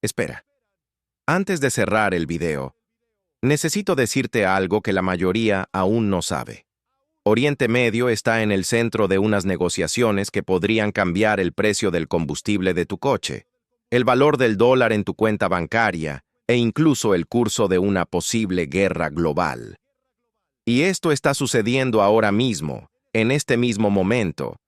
Espera, antes de cerrar el video, necesito decirte algo que la mayoría aún no sabe. Oriente Medio está en el centro de unas negociaciones que podrían cambiar el precio del combustible de tu coche, el valor del dólar en tu cuenta bancaria e incluso el curso de una posible guerra global. Y esto está sucediendo ahora mismo, en este mismo momento.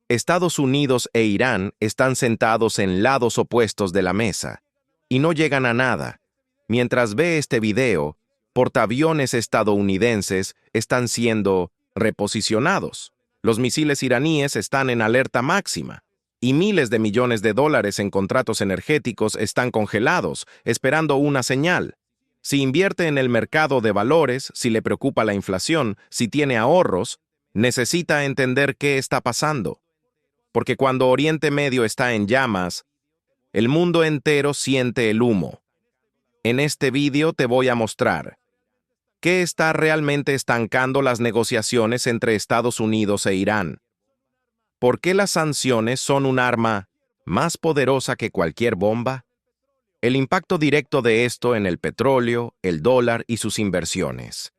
Estados Unidos e Irán están sentados en lados opuestos de la mesa y no llegan a nada. Mientras ve este video, portaaviones estadounidenses están siendo reposicionados. Los misiles iraníes están en alerta máxima y miles de millones de dólares en contratos energéticos están congelados, esperando una señal. Si invierte en el mercado de valores, si le preocupa la inflación, si tiene ahorros, necesita entender qué está pasando. Porque cuando Oriente Medio está en llamas, el mundo entero siente el humo. En este vídeo te voy a mostrar qué está realmente estancando las negociaciones entre Estados Unidos e Irán. ¿Por qué las sanciones son un arma más poderosa que cualquier bomba? El impacto directo de esto en el petróleo, el dólar y sus inversiones.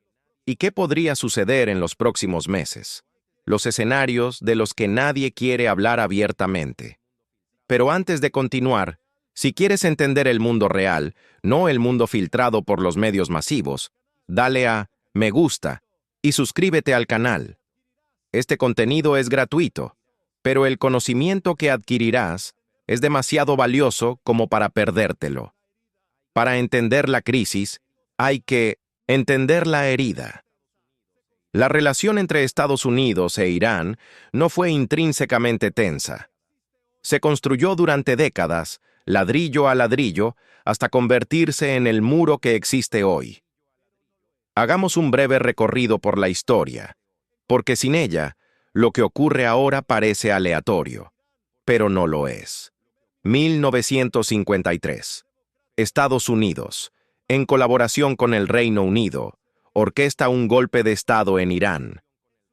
¿Y qué podría suceder en los próximos meses? Los escenarios de los que nadie quiere hablar abiertamente. Pero antes de continuar, si quieres entender el mundo real, no el mundo filtrado por los medios masivos, dale a me gusta y suscríbete al canal. Este contenido es gratuito, pero el conocimiento que adquirirás es demasiado valioso como para perdértelo. Para entender la crisis, hay que entender la herida. La relación entre Estados Unidos e Irán no fue intrínsecamente tensa. Se construyó durante décadas, ladrillo a ladrillo, hasta convertirse en el muro que existe hoy. Hagamos un breve recorrido por la historia, porque sin ella, lo que ocurre ahora parece aleatorio, pero no lo es. 1953. Estados Unidos, en colaboración con el Reino Unido, orquesta un golpe de Estado en Irán.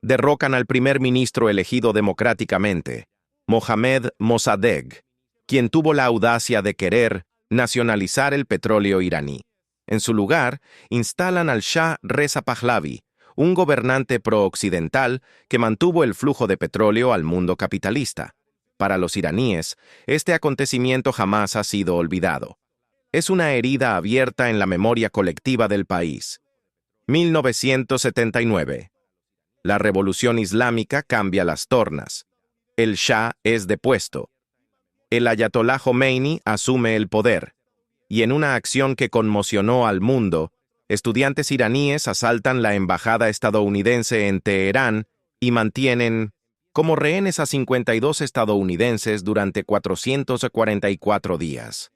Derrocan al primer ministro elegido democráticamente, Mohammad Mossadegh, quien tuvo la audacia de querer nacionalizar el petróleo iraní. En su lugar, instalan al Shah Reza Pahlavi, un gobernante pro-occidental que mantuvo el flujo de petróleo al mundo capitalista. Para los iraníes, este acontecimiento jamás ha sido olvidado. Es una herida abierta en la memoria colectiva del país. 1979. La revolución islámica cambia las tornas. El Shah es depuesto. El ayatolá Jomeini asume el poder. Y en una acción que conmocionó al mundo, estudiantes iraníes asaltan la embajada estadounidense en Teherán y mantienen como rehenes a 52 estadounidenses durante 444 días.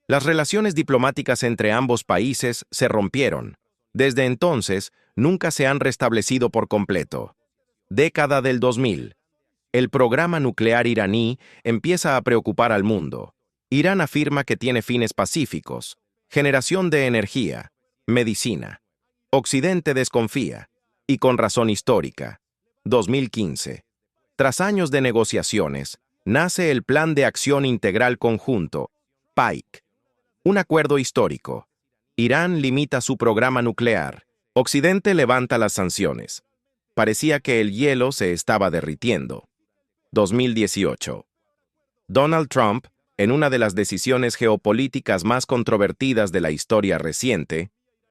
Las relaciones diplomáticas entre ambos países se rompieron. Desde entonces, nunca se han restablecido por completo. Década del 2000. El programa nuclear iraní empieza a preocupar al mundo. Irán afirma que tiene fines pacíficos, generación de energía, medicina. Occidente desconfía, y con razón histórica. 2015. Tras años de negociaciones, nace el Plan de Acción Integral Conjunto, PAIC. Un acuerdo histórico. Irán limita su programa nuclear. Occidente levanta las sanciones. Parecía que el hielo se estaba derritiendo. 2018. Donald Trump, en una de las decisiones geopolíticas más controvertidas de la historia reciente,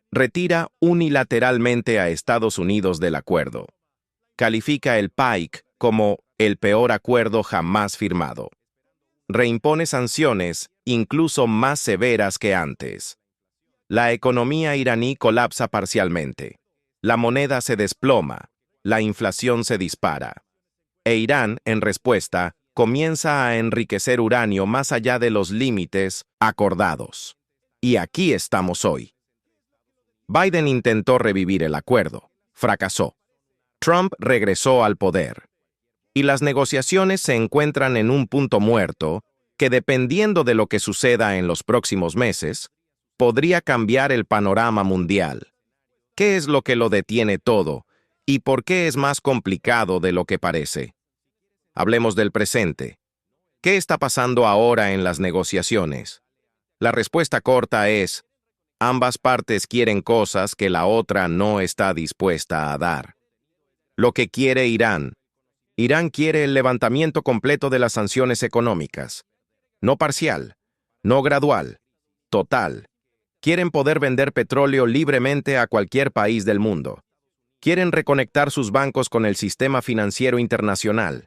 retira unilateralmente a Estados Unidos del acuerdo. Califica el PAIC como el peor acuerdo jamás firmado. Reimpone sanciones incluso más severas que antes. La economía iraní colapsa parcialmente. La moneda se desploma. La inflación se dispara. E Irán, en respuesta, comienza a enriquecer uranio más allá de los límites acordados. Y aquí estamos hoy. Biden intentó revivir el acuerdo. Fracasó. Trump regresó al poder. Y las negociaciones se encuentran en un punto muerto que, dependiendo de lo que suceda en los próximos meses, podría cambiar el panorama mundial. ¿Qué es lo que lo detiene todo? ¿Y por qué es más complicado de lo que parece? Hablemos del presente. ¿Qué está pasando ahora en las negociaciones? La respuesta corta es: ambas partes quieren cosas que la otra no está dispuesta a dar. Lo que quiere Irán. Irán quiere el levantamiento completo de las sanciones económicas. No parcial, no gradual, total. Quieren poder vender petróleo libremente a cualquier país del mundo. Quieren reconectar sus bancos con el sistema financiero internacional.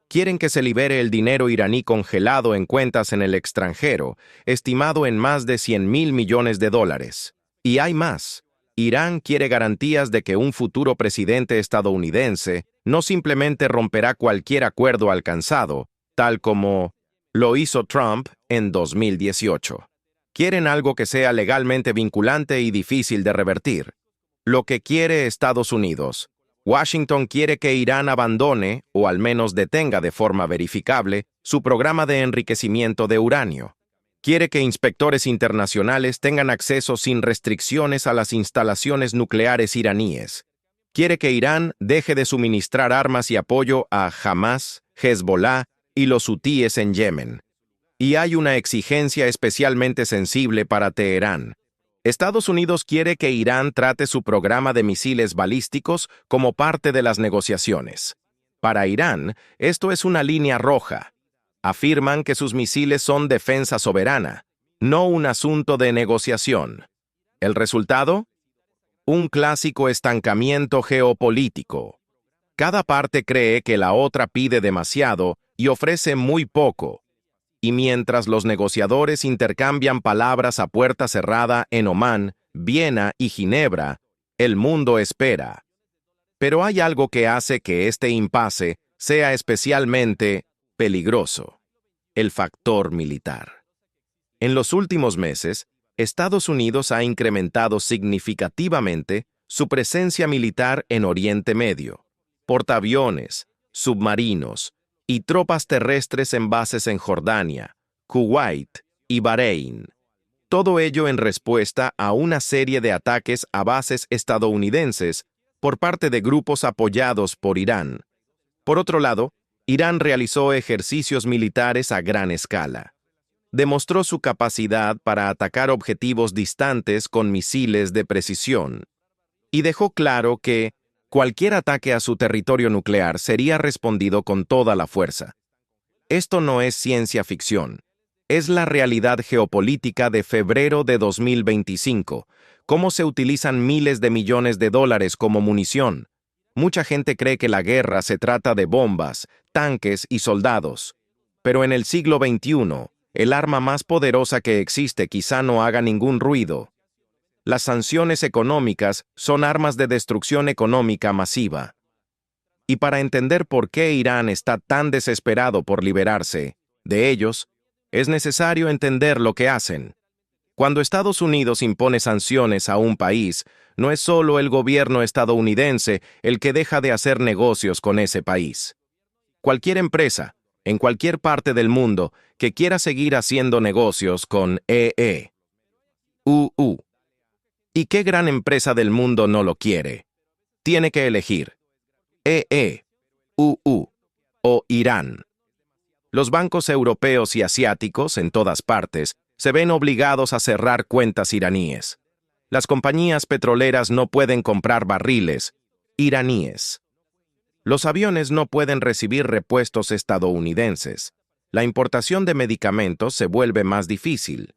Quieren que se libere el dinero iraní congelado en cuentas en el extranjero, estimado en más de 100.000 millones de dólares. Y hay más. Irán quiere garantías de que un futuro presidente estadounidense no simplemente romperá cualquier acuerdo alcanzado, tal como lo hizo Trump en 2018. Quieren algo que sea legalmente vinculante y difícil de revertir. Lo que quiere Estados Unidos. Washington quiere que Irán abandone, o al menos detenga de forma verificable, su programa de enriquecimiento de uranio. Quiere que inspectores internacionales tengan acceso sin restricciones a las instalaciones nucleares iraníes. Quiere que Irán deje de suministrar armas y apoyo a Hamas, Hezbollah y los hutíes en Yemen. Y hay una exigencia especialmente sensible para Teherán. Estados Unidos quiere que Irán trate su programa de misiles balísticos como parte de las negociaciones. Para Irán, esto es una línea roja. Afirman que sus misiles son defensa soberana, no un asunto de negociación. ¿El resultado? Un clásico estancamiento geopolítico. Cada parte cree que la otra pide demasiado y ofrece muy poco. Y mientras los negociadores intercambian palabras a puerta cerrada en Omán, Viena y Ginebra, el mundo espera. Pero hay algo que hace que este impasse sea especialmente peligroso: el factor militar. En los últimos meses, Estados Unidos ha incrementado significativamente su presencia militar en Oriente Medio. Portaaviones, submarinos y tropas terrestres en bases en Jordania, Kuwait y Bahrein. Todo ello en respuesta a una serie de ataques a bases estadounidenses por parte de grupos apoyados por Irán. Por otro lado, Irán realizó ejercicios militares a gran escala. Demostró su capacidad para atacar objetivos distantes con misiles de precisión. Y dejó claro que cualquier ataque a su territorio nuclear sería respondido con toda la fuerza. Esto no es ciencia ficción. Es la realidad geopolítica de febrero de 2025. Cómo se utilizan miles de millones de dólares como munición. Mucha gente cree que la guerra se trata de bombas, tanques y soldados. Pero en el siglo XXI, el arma más poderosa que existe quizá no haga ningún ruido. Las sanciones económicas son armas de destrucción económica masiva. Y para entender por qué Irán está tan desesperado por liberarse de ellos, es necesario entender lo que hacen. Cuando Estados Unidos impone sanciones a un país, no es solo el gobierno estadounidense el que deja de hacer negocios con ese país. Cualquier empresa, en cualquier parte del mundo, que quiera seguir haciendo negocios con EE.UU. ¿Y qué gran empresa del mundo no lo quiere? Tiene que elegir EE.UU o Irán. Los bancos europeos y asiáticos, en todas partes, se ven obligados a cerrar cuentas iraníes. Las compañías petroleras no pueden comprar barriles iraníes. Los aviones no pueden recibir repuestos estadounidenses. La importación de medicamentos se vuelve más difícil.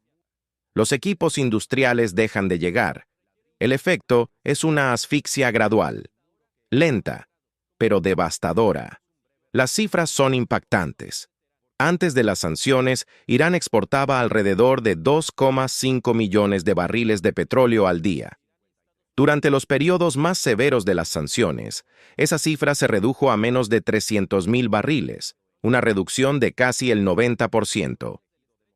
Los equipos industriales dejan de llegar. El efecto es una asfixia gradual, lenta, pero devastadora. Las cifras son impactantes. Antes de las sanciones, Irán exportaba alrededor de 2,5 millones de barriles de petróleo al día. Durante los periodos más severos de las sanciones, esa cifra se redujo a menos de 300.000 barriles, una reducción de casi el 90%.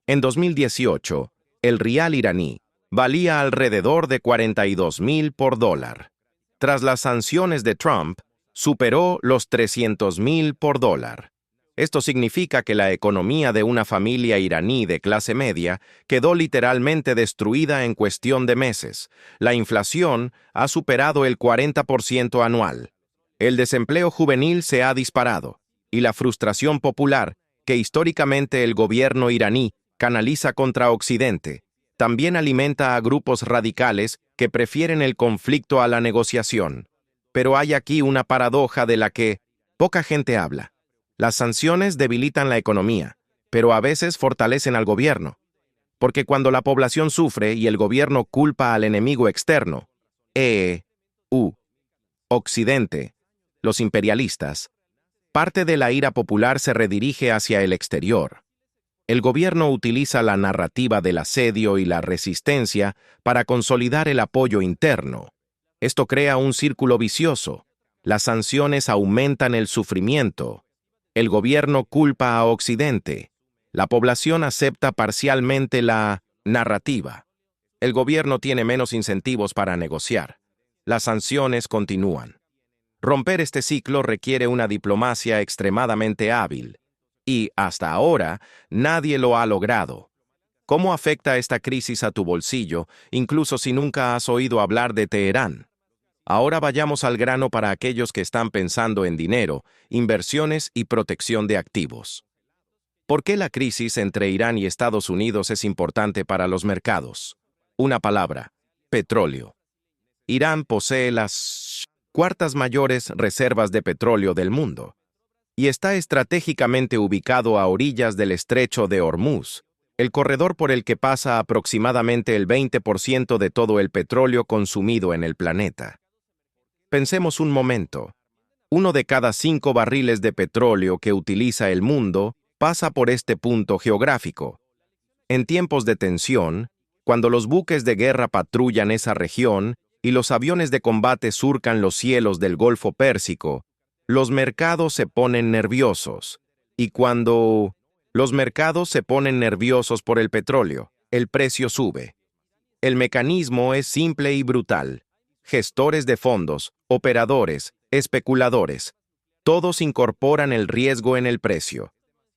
En 2018, el rial iraní valía alrededor de 42.000 por dólar. Tras las sanciones de Trump, superó los 300.000 por dólar. Esto significa que la economía de una familia iraní de clase media quedó literalmente destruida en cuestión de meses. La inflación ha superado el 40% anual. El desempleo juvenil se ha disparado, y la frustración popular, que históricamente el gobierno iraní canaliza contra Occidente. También alimenta a grupos radicales que prefieren el conflicto a la negociación. Pero hay aquí una paradoja de la que poca gente habla. Las sanciones debilitan la economía, pero a veces fortalecen al gobierno. Porque cuando la población sufre y el gobierno culpa al enemigo externo, Occidente, los imperialistas, parte de la ira popular se redirige hacia el exterior. El gobierno utiliza la narrativa del asedio y la resistencia para consolidar el apoyo interno. Esto crea un círculo vicioso. Las sanciones aumentan el sufrimiento. El gobierno culpa a Occidente. La población acepta parcialmente la narrativa. El gobierno tiene menos incentivos para negociar. Las sanciones continúan. Romper este ciclo requiere una diplomacia extremadamente hábil. Y, hasta ahora, nadie lo ha logrado. ¿Cómo afecta esta crisis a tu bolsillo, incluso si nunca has oído hablar de Teherán? Ahora vayamos al grano para aquellos que están pensando en dinero, inversiones y protección de activos. ¿Por qué la crisis entre Irán y Estados Unidos es importante para los mercados? Una palabra: petróleo. Irán posee las cuartas mayores reservas de petróleo del mundo y está estratégicamente ubicado a orillas del estrecho de Hormuz, el corredor por el que pasa aproximadamente el 20% de todo el petróleo consumido en el planeta. Pensemos un momento. 1 de cada 5 barriles de petróleo que utiliza el mundo pasa por este punto geográfico. En tiempos de tensión, cuando los buques de guerra patrullan esa región y los aviones de combate surcan los cielos del Golfo Pérsico, los mercados se ponen nerviosos. Y cuando los mercados se ponen nerviosos por el petróleo, el precio sube. El mecanismo es simple y brutal. Gestores de fondos, operadores, especuladores, todos incorporan el riesgo en el precio.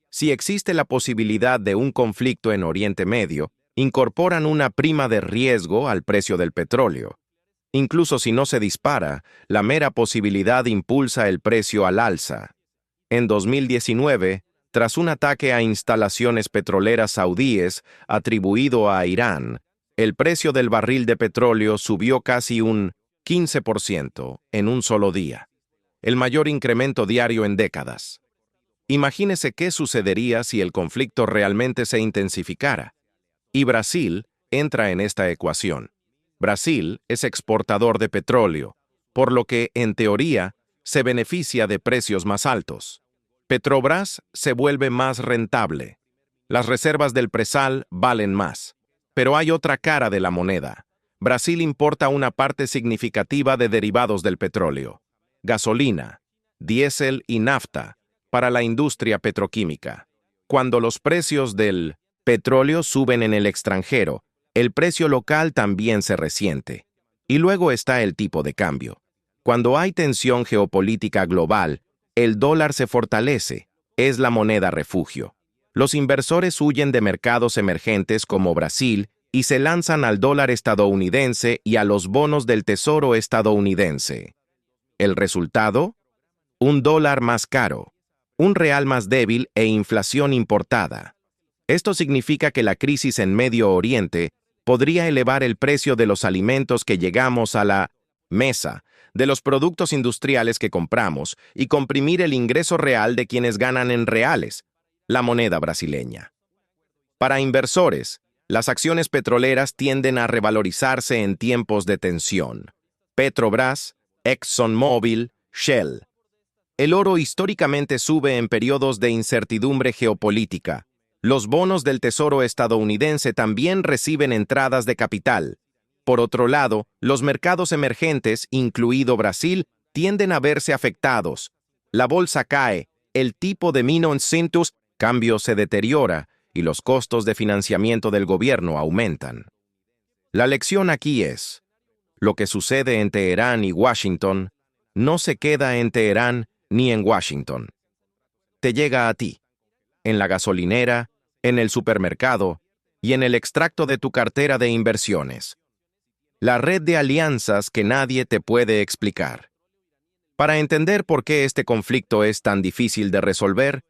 Si existe la posibilidad de un conflicto en Oriente Medio, incorporan una prima de riesgo al precio del petróleo. Incluso si no se dispara, la mera posibilidad impulsa el precio al alza. En 2019, tras un ataque a instalaciones petroleras saudíes atribuido a Irán, el precio del barril de petróleo subió casi un 15% en un solo día, el mayor incremento diario en décadas. Imagínese qué sucedería si el conflicto realmente se intensificara. Y Brasil entra en esta ecuación. Brasil es exportador de petróleo, por lo que, en teoría, se beneficia de precios más altos. Petrobras se vuelve más rentable. Las reservas del presal valen más. Pero hay otra cara de la moneda. Brasil importa una parte significativa de derivados del petróleo: gasolina, diésel y nafta, para la industria petroquímica. Cuando los precios del petróleo suben en el extranjero, el precio local también se resiente. Y luego está el tipo de cambio. Cuando hay tensión geopolítica global, el dólar se fortalece, es la moneda refugio. Los inversores huyen de mercados emergentes como Brasil y se lanzan al dólar estadounidense y a los bonos del Tesoro estadounidense. ¿El resultado? Un dólar más caro, un real más débil e inflación importada. Esto significa que la crisis en Medio Oriente podría elevar el precio de los alimentos que llegamos a la mesa, de los productos industriales que compramos, y comprimir el ingreso real de quienes ganan en reales, la moneda brasileña. Para inversores, las acciones petroleras tienden a revalorizarse en tiempos de tensión. Petrobras, ExxonMobil, Shell. El oro históricamente sube en periodos de incertidumbre geopolítica. Los bonos del Tesoro estadounidense también reciben entradas de capital. Por otro lado, los mercados emergentes, incluido Brasil, tienden a verse afectados. La bolsa cae, el tipo de 1900 cambio se deteriora y los costos de financiamiento del gobierno aumentan. La lección aquí es: lo que sucede en Teherán y Washington no se queda en Teherán ni en Washington. Te llega a ti, en la gasolinera, en el supermercado y en el extracto de tu cartera de inversiones. La red de alianzas que nadie te puede explicar. Para entender por qué este conflicto es tan difícil de resolver,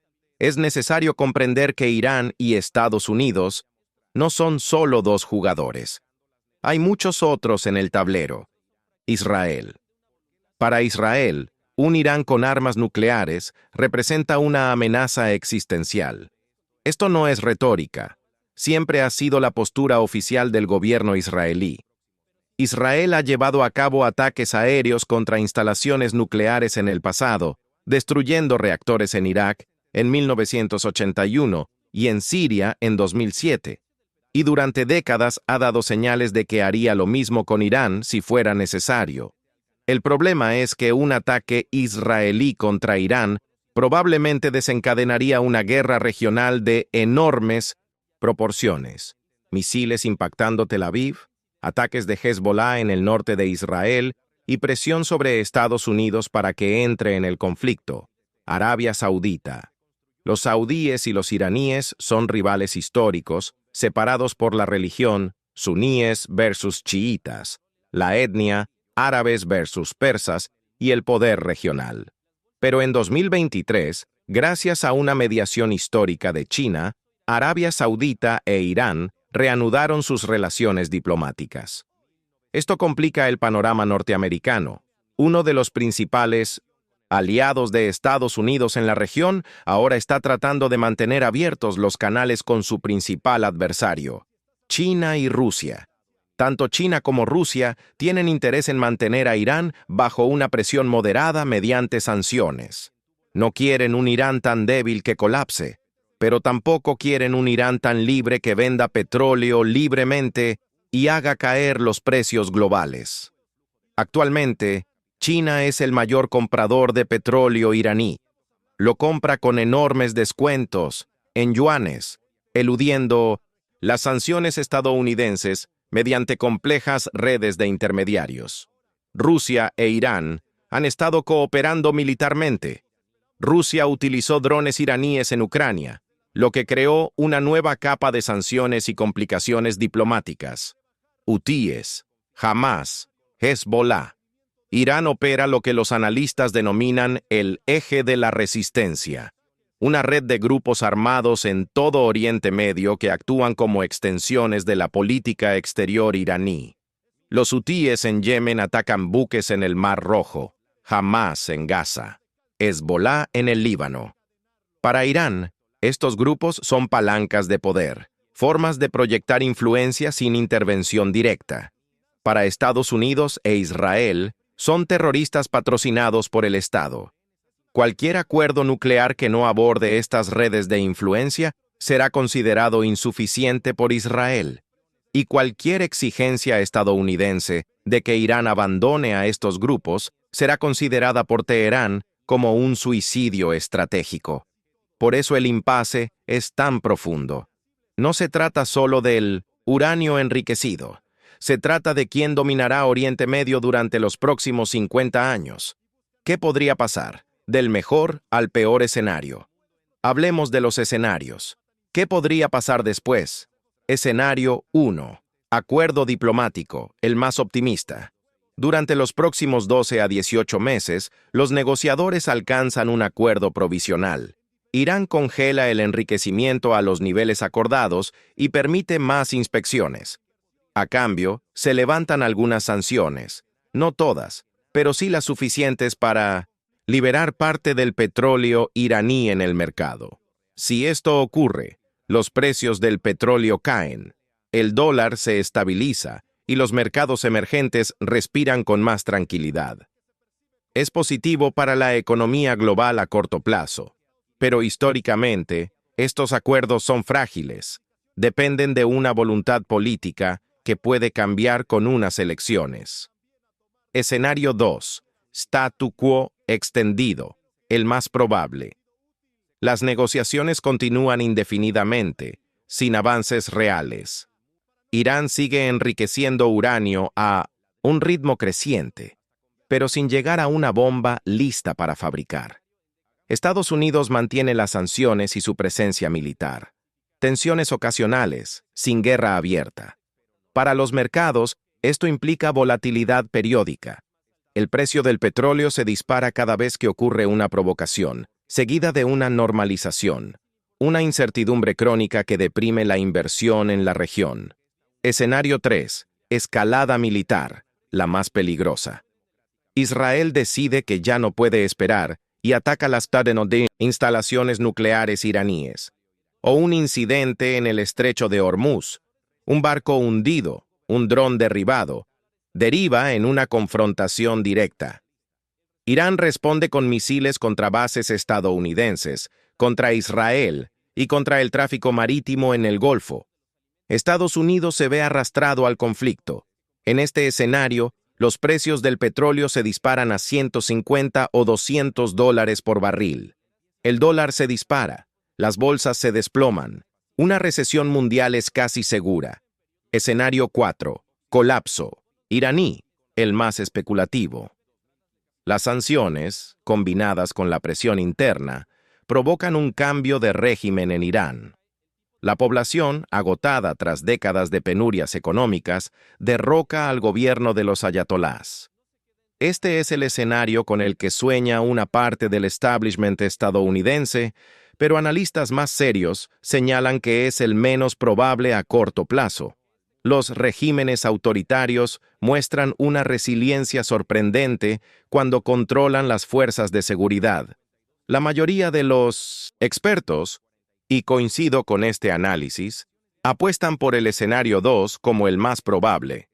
es necesario comprender que Irán y Estados Unidos no son solo dos jugadores. Hay muchos otros en el tablero. Israel. Para Israel, un Irán con armas nucleares representa una amenaza existencial. Esto no es retórica. Siempre ha sido la postura oficial del gobierno israelí. Israel ha llevado a cabo ataques aéreos contra instalaciones nucleares en el pasado, destruyendo reactores en Irak en 1981 y en Siria en 2007. Y durante décadas ha dado señales de que haría lo mismo con Irán si fuera necesario. El problema es que un ataque israelí contra Irán probablemente desencadenaría una guerra regional de enormes proporciones. Misiles impactando Tel Aviv, ataques de Hezbollah en el norte de Israel y presión sobre Estados Unidos para que entre en el conflicto. Arabia Saudita. Los saudíes y los iraníes son rivales históricos, separados por la religión, suníes versus chiitas, la etnia, árabes versus persas y el poder regional. Pero en 2023, gracias a una mediación histórica de China, Arabia Saudita e Irán reanudaron sus relaciones diplomáticas. Esto complica el panorama norteamericano. Uno de los principales aliados de Estados Unidos en la región ahora está tratando de mantener abiertos los canales con su principal adversario, China y Rusia. Tanto China como Rusia tienen interés en mantener a Irán bajo una presión moderada mediante sanciones. No quieren un Irán tan débil que colapse, pero tampoco quieren un Irán tan libre que venda petróleo libremente y haga caer los precios globales. Actualmente, China es el mayor comprador de petróleo iraní. Lo compra con enormes descuentos, en yuanes, eludiendo las sanciones estadounidenses mediante complejas redes de intermediarios. Rusia e Irán han estado cooperando militarmente. Rusia utilizó drones iraníes en Ucrania, lo que creó una nueva capa de sanciones y complicaciones diplomáticas. Hutíes, Hamás, Hezbollah. Irán opera lo que los analistas denominan el eje de la resistencia, una red de grupos armados en todo Oriente Medio que actúan como extensiones de la política exterior iraní. Los hutíes en Yemen atacan buques en el Mar Rojo, Hamás en Gaza, Hezbollah en el Líbano. Para Irán, estos grupos son palancas de poder, formas de proyectar influencia sin intervención directa. Para Estados Unidos e Israel, son terroristas patrocinados por el Estado. Cualquier acuerdo nuclear que no aborde estas redes de influencia será considerado insuficiente por Israel, y cualquier exigencia estadounidense de que Irán abandone a estos grupos será considerada por Teherán como un suicidio estratégico. Por eso el impasse es tan profundo. No se trata solo del uranio enriquecido. Se trata de quién dominará Oriente Medio durante los próximos 50 años. ¿Qué podría pasar? Del mejor al peor escenario. Hablemos de los escenarios. ¿Qué podría pasar después? Escenario 1. Acuerdo diplomático, el más optimista. Durante los próximos 12 a 18 meses, los negociadores alcanzan un acuerdo provisional. Irán congela el enriquecimiento a los niveles acordados y permite más inspecciones. A cambio, se levantan algunas sanciones, no todas, pero sí las suficientes para liberar parte del petróleo iraní en el mercado. Si esto ocurre, los precios del petróleo caen, el dólar se estabiliza y los mercados emergentes respiran con más tranquilidad. Es positivo para la economía global a corto plazo, pero históricamente, estos acuerdos son frágiles, dependen de una voluntad política que puede cambiar con unas elecciones. Escenario 2. Statu quo extendido, el más probable. Las negociaciones continúan indefinidamente, sin avances reales. Irán sigue enriqueciendo uranio a un ritmo creciente, pero sin llegar a una bomba lista para fabricar. Estados Unidos mantiene las sanciones y su presencia militar. Tensiones ocasionales, sin guerra abierta. Para los mercados, esto implica volatilidad periódica. El precio del petróleo se dispara cada vez que ocurre una provocación, seguida de una normalización, una incertidumbre crónica que deprime la inversión en la región. Escenario 3. Escalada militar, la más peligrosa. Israel decide que ya no puede esperar y ataca las instalaciones nucleares iraníes. O un incidente en el estrecho de Hormuz, un barco hundido, un dron derribado, deriva en una confrontación directa. Irán responde con misiles contra bases estadounidenses, contra Israel y contra el tráfico marítimo en el Golfo. Estados Unidos se ve arrastrado al conflicto. En este escenario, los precios del petróleo se disparan a 150 o $200 por barril. El dólar se dispara, las bolsas se desploman. Una recesión mundial es casi segura. Escenario 4. Colapso. Iraní, el más especulativo. Las sanciones, combinadas con la presión interna, provocan un cambio de régimen en Irán. La población, agotada tras décadas de penurias económicas, derroca al gobierno de los ayatolás. Este es el escenario con el que sueña una parte del establishment estadounidense, pero analistas más serios señalan que es el menos probable a corto plazo. Los regímenes autoritarios muestran una resiliencia sorprendente cuando controlan las fuerzas de seguridad. La mayoría de los expertos, y coincido con este análisis, apuestan por el escenario 2 como el más probable.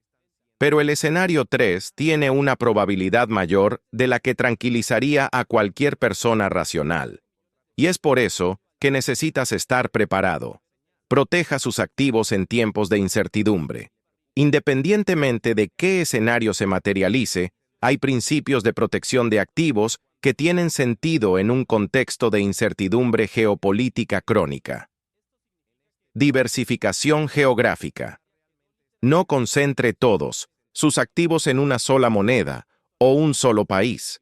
Pero el escenario 3 tiene una probabilidad mayor de la que tranquilizaría a cualquier persona racional. Y es por eso que necesitas estar preparado. Proteja sus activos en tiempos de incertidumbre. Independientemente de qué escenario se materialice, hay principios de protección de activos que tienen sentido en un contexto de incertidumbre geopolítica crónica. Diversificación geográfica. No concentre todos sus activos en una sola moneda o un solo país.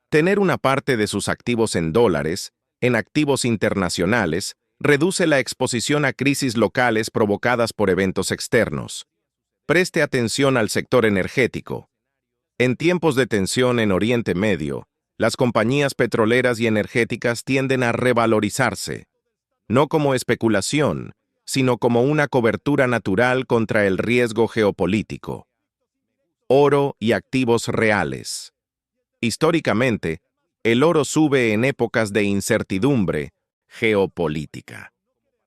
Tener una parte de sus activos en dólares, en activos internacionales, reduce la exposición a crisis locales provocadas por eventos externos. Preste atención al sector energético. En tiempos de tensión en Oriente Medio, las compañías petroleras y energéticas tienden a revalorizarse, no como especulación, sino como una cobertura natural contra el riesgo geopolítico. Oro y activos reales. Históricamente, el oro sube en épocas de incertidumbre geopolítica.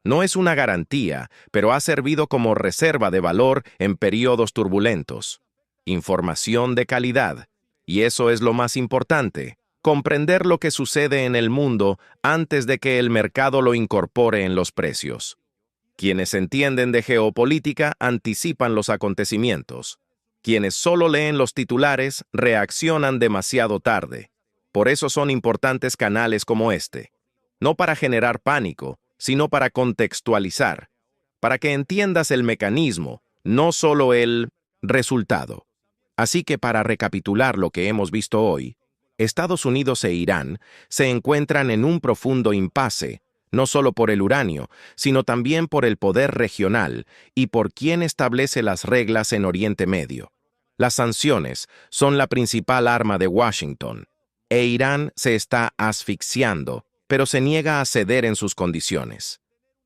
No es una garantía, pero ha servido como reserva de valor en periodos turbulentos. Información de calidad. Y eso es lo más importante, comprender lo que sucede en el mundo antes de que el mercado lo incorpore en los precios. Quienes entienden de geopolítica anticipan los acontecimientos. Quienes solo leen los titulares reaccionan demasiado tarde. Por eso son importantes canales como este. No para generar pánico, sino para contextualizar, para que entiendas el mecanismo, no solo el resultado. Así que para recapitular lo que hemos visto hoy, Estados Unidos e Irán se encuentran en un profundo impasse, no solo por el uranio, sino también por el poder regional y por quién establece las reglas en Oriente Medio. Las sanciones son la principal arma de Washington, e Irán se está asfixiando, pero se niega a ceder en sus condiciones.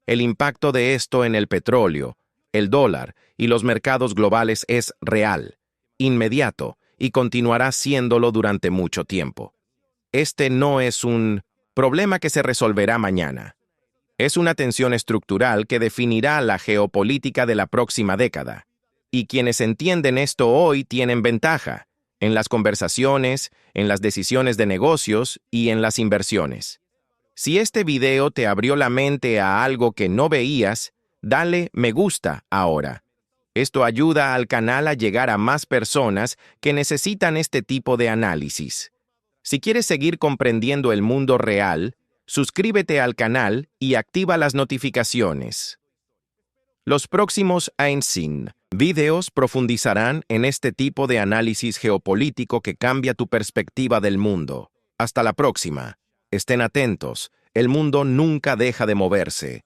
El impacto de esto en el petróleo, el dólar y los mercados globales es real, inmediato, y continuará siéndolo durante mucho tiempo. Este no es un problema que se resolverá mañana. Es una tensión estructural que definirá la geopolítica de la próxima década. Y quienes entienden esto hoy tienen ventaja en las conversaciones, en las decisiones de negocios y en las inversiones. Si este video te abrió la mente a algo que no veías, dale me gusta ahora. Esto ayuda al canal a llegar a más personas que necesitan este tipo de análisis. Si quieres seguir comprendiendo el mundo real, suscríbete al canal y activa las notificaciones. Los próximos Einstein videos profundizarán en este tipo de análisis geopolítico que cambia tu perspectiva del mundo. Hasta la próxima. Estén atentos, el mundo nunca deja de moverse.